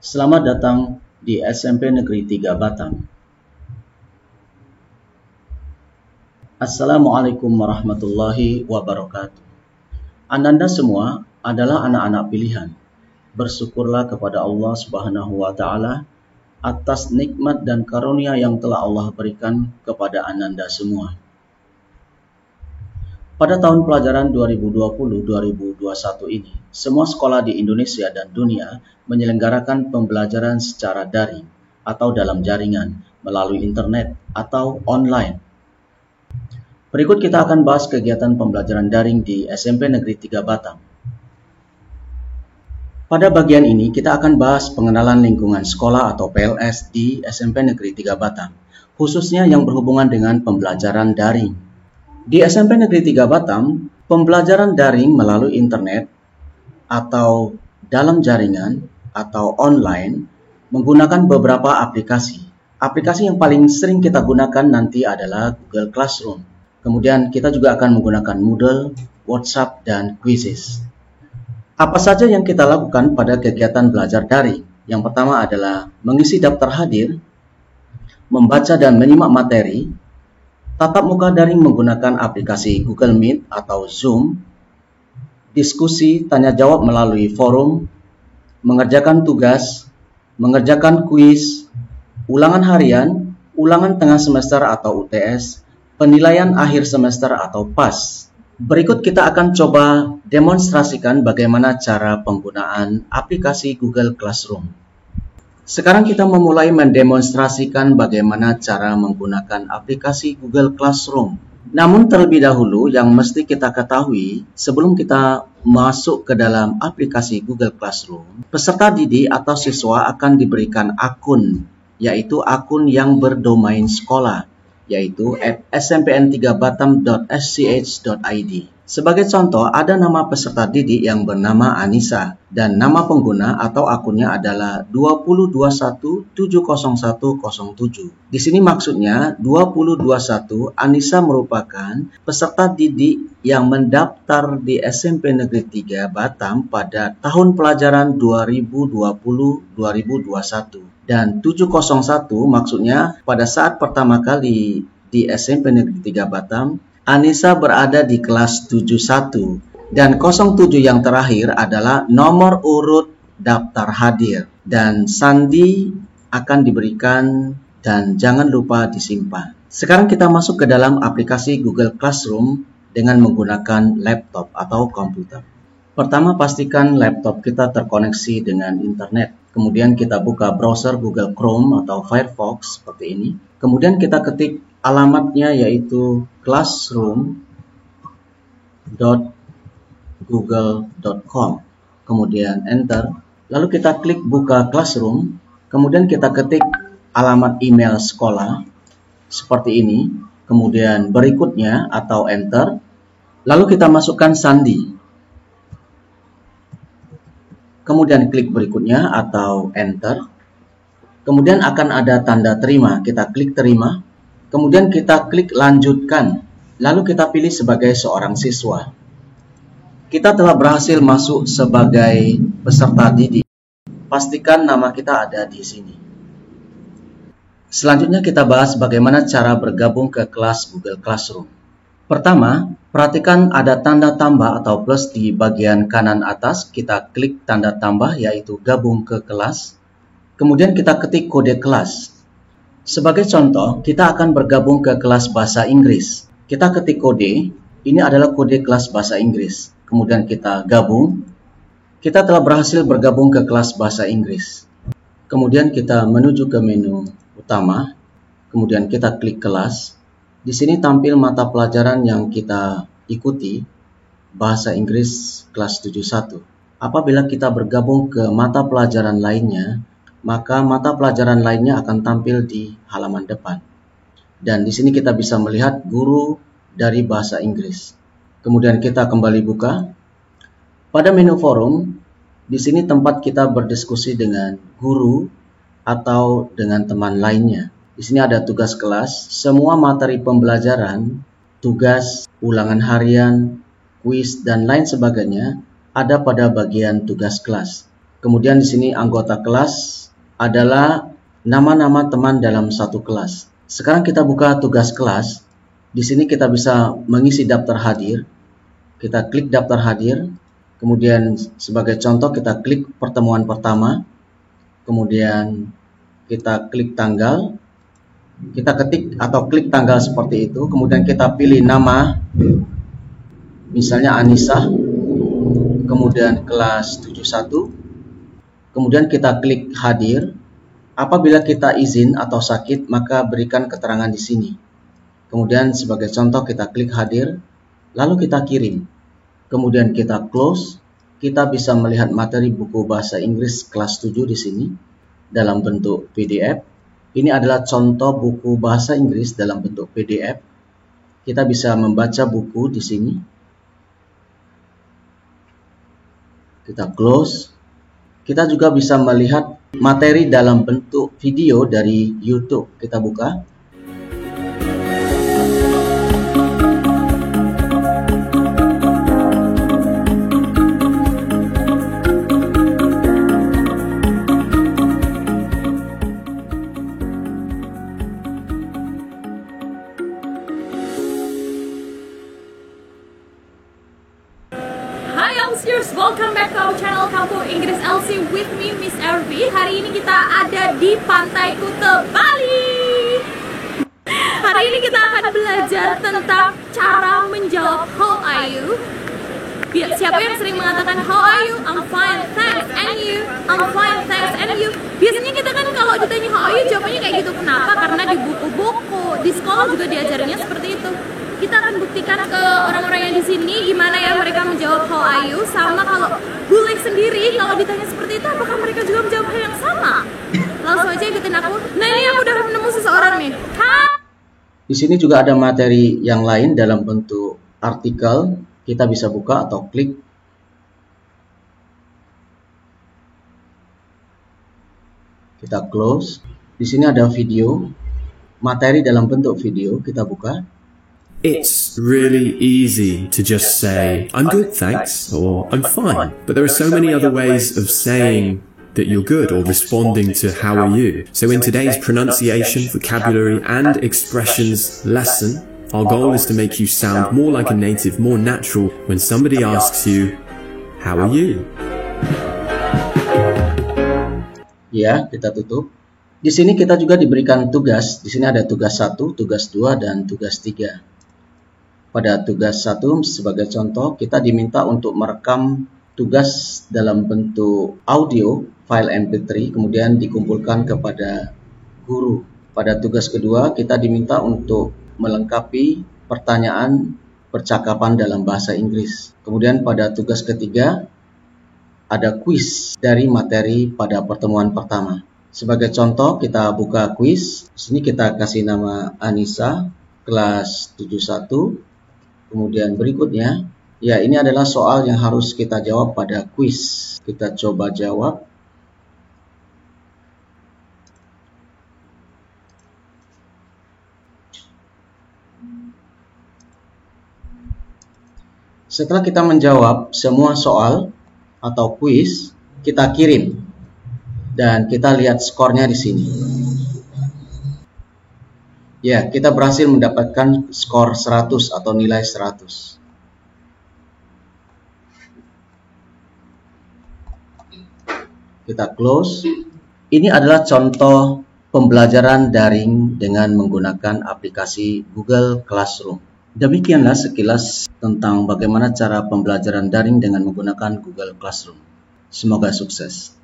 Selamat datang di SMP Negeri 3 Batam. Assalamualaikum warahmatullahi wabarakatuh. Ananda semua adalah anak-anak pilihan. Bersyukurlah kepada Allah Subhanahu wa Ta'ala atas nikmat dan karunia yang telah Allah berikan kepada Ananda semua. Pada tahun pelajaran 2020-2021 ini, semua sekolah di Indonesia dan dunia menyelenggarakan pembelajaran secara daring atau dalam jaringan melalui internet atau online. Berikut kita akan bahas kegiatan pembelajaran daring di SMP Negeri 3 Batam. Pada bagian ini kita akan bahas pengenalan lingkungan sekolah atau PLS di SMP Negeri 3 Batam, khususnya yang berhubungan dengan pembelajaran daring. Di SMP Negeri 3 Batam, pembelajaran daring melalui internet atau dalam jaringan atau online menggunakan beberapa aplikasi. Aplikasi yang paling sering kita gunakan nanti adalah Google Classroom. Kemudian kita juga akan menggunakan Moodle, WhatsApp, dan Quizzes. Apa saja yang kita lakukan pada kegiatan belajar daring? Yang pertama adalah mengisi daftar hadir, membaca dan menyimak materi, tatap muka daring menggunakan aplikasi Google Meet atau Zoom, diskusi tanya jawab melalui forum, mengerjakan tugas, mengerjakan kuis, ulangan harian, ulangan tengah semester atau UTS, penilaian akhir semester atau PAS. Berikut kita akan coba demonstrasikan bagaimana cara penggunaan aplikasi Google Classroom. Sekarang kita memulai mendemonstrasikan bagaimana cara menggunakan aplikasi Google Classroom. Namun terlebih dahulu yang mesti kita ketahui sebelum kita masuk ke dalam aplikasi Google Classroom, peserta didik atau siswa akan diberikan akun, yaitu akun yang berdomain sekolah, yaitu @smpn3batam.sch.id. Sebagai contoh, ada nama peserta didik yang bernama Anissa dan nama pengguna atau akunnya adalah 2021700107. Di sini maksudnya 2021 Anissa merupakan peserta didik yang mendaftar di SMP Negeri 3 Batam pada tahun pelajaran 2020-2021 dan 701 maksudnya pada saat pertama kali di SMP Negeri 3 Batam Anissa berada di kelas 71 dan 07 yang terakhir adalah nomor urut daftar hadir dan sandi akan diberikan dan jangan lupa disimpan. Sekarang kita masuk ke dalam aplikasi Google Classroom dengan menggunakan laptop atau komputer. Pertama, pastikan laptop kita terkoneksi dengan internet. Kemudian kita buka browser Google Chrome atau Firefox seperti ini. Kemudian kita ketik alamatnya yaitu classroom.google.com. Kemudian enter. Lalu kita klik buka Classroom. Kemudian kita ketik alamat email sekolah seperti ini. Kemudian berikutnya atau enter. Lalu kita masukkan sandi. Kemudian klik berikutnya atau enter. Kemudian akan ada tanda terima. Kita klik terima. Kemudian kita klik lanjutkan. Lalu kita pilih sebagai seorang siswa. Kita telah berhasil masuk sebagai peserta didik. Pastikan nama kita ada di sini. Selanjutnya kita bahas bagaimana cara bergabung ke kelas Google Classroom. Pertama, perhatikan ada tanda tambah atau plus di bagian kanan atas. Kita klik tanda tambah yaitu gabung ke kelas. Kemudian kita ketik kode kelas. Sebagai contoh, kita akan bergabung ke kelas bahasa Inggris. Kita ketik kode, ini adalah kode kelas bahasa Inggris. Kemudian kita gabung. Kita telah berhasil bergabung ke kelas bahasa Inggris. Kemudian kita menuju ke menu utama. Kemudian kita klik kelas. Di sini tampil mata pelajaran yang kita ikuti, bahasa Inggris kelas 71. Apabila kita bergabung ke mata pelajaran lainnya, maka mata pelajaran lainnya akan tampil di halaman depan. Dan di sini kita bisa melihat guru dari bahasa Inggris. Kemudian kita kembali buka. Pada menu forum, di sini tempat kita berdiskusi dengan guru atau dengan teman lainnya. Di sini ada tugas kelas, semua materi pembelajaran, tugas, ulangan harian, kuis, dan lain sebagainya ada pada bagian tugas kelas. Kemudian di sini anggota kelas adalah nama-nama teman dalam satu kelas. Sekarang kita buka tugas kelas. Di sini kita bisa mengisi daftar hadir. Kita klik daftar hadir. Kemudian sebagai contoh kita klik pertemuan pertama. Kemudian kita klik tanggal. Kita ketik atau klik tanggal seperti itu. Kemudian kita pilih nama. Misalnya Anissa. Kemudian kelas 71. Kemudian kita klik hadir. Apabila kita izin atau sakit, maka berikan keterangan di sini. Kemudian sebagai contoh kita klik hadir, lalu kita kirim. Kemudian kita close. Kita bisa melihat materi buku bahasa Inggris kelas 7 di sini dalam bentuk PDF. Ini adalah contoh buku bahasa Inggris dalam bentuk PDF. Kita bisa membaca buku di sini. Kita close. Kita juga bisa melihat materi dalam bentuk video dari YouTube. Kita buka. Hai Elsiers, welcome back to our channel Kampung Inggris Elsie with me, Miss Ervi. Hari ini kita ada di Pantai Kuta, Bali. Hari ini kita akan belajar tentang cara menjawab how are you. Siapa yang sering mengatakan how are you? I'm fine, thanks, and you? I'm fine, thanks, and you? Biasanya kita kan kalau ditanya how are you, jawabannya kayak gitu. Kenapa? Karena di buku-buku, di sekolah juga diajarinnya seperti itu. Kita akan buktikan ke orang-orang yang di sini gimana ya mereka menjawab how are you, sama kalau bule sendiri kalau ditanya seperti itu apakah mereka juga menjawab hal yang sama. Langsung aja ikutin aku. Nah, ini aku udah menemu seseorang nih. Di sini juga ada materi yang lain dalam bentuk artikel. Kita bisa buka atau klik. Kita close. Di sini ada video, materi dalam bentuk video. Kita buka. It's really easy to just say, I'm good, thanks, or I'm fine. But there are so many other ways of saying that you're good or responding to how are you. So in today's pronunciation, vocabulary and expressions lesson, our goal is to make you sound more like a native, more natural when somebody asks you, how are you? Ya, kita tutup. Di sini kita juga diberikan tugas. Di sini ada tugas 1, tugas 2, dan tugas 3. Pada tugas 1 sebagai contoh, kita diminta untuk merekam tugas dalam bentuk audio, file MP3, kemudian dikumpulkan kepada guru. Pada tugas kedua, kita diminta untuk melengkapi pertanyaan percakapan dalam bahasa Inggris. Kemudian pada tugas ketiga, ada kuis dari materi pada pertemuan pertama. Sebagai contoh, kita buka kuis. Di sini kita kasih nama Anissa, kelas 71. Kemudian berikutnya, ya ini adalah soal yang harus kita jawab pada kuis. Kita coba jawab. Setelah kita menjawab semua soal atau kuis, kita kirim. Dan kita lihat skornya di sini. Ya, kita berhasil mendapatkan skor 100 atau nilai 100. Kita close. Ini adalah contoh pembelajaran daring dengan menggunakan aplikasi Google Classroom. Demikianlah sekilas tentang bagaimana cara pembelajaran daring dengan menggunakan Google Classroom. Semoga sukses.